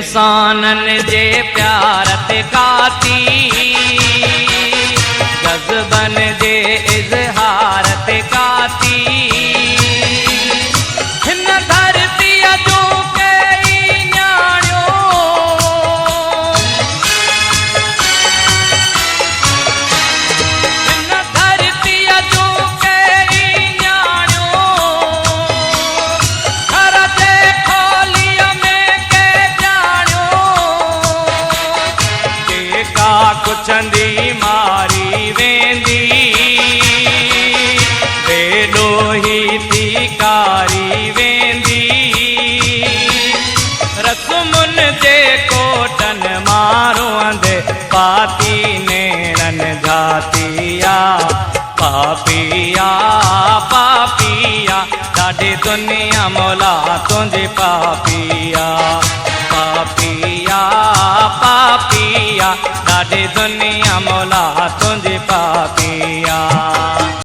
इंसानन जे प्यार ते काती जज़्बन जे इज़हार ते काती हिन धरतीअ जो कई न्याणियो हिन धरतीअ जो कई न्याणियो घर जे खोलीअ में के ॼाणियो जेका कुछंदी मारी वेंदी बेॾोही थी कारी वेंदी रस्मुन जे कोटन मारो अंधे पाती नेणन जातिया पापिया पापिया ॾाढी दुनिया मौला तुंहिंजी पापिया पापिया पापिया ॾाढी दुनिया मौला तुंहिंजी पापिया।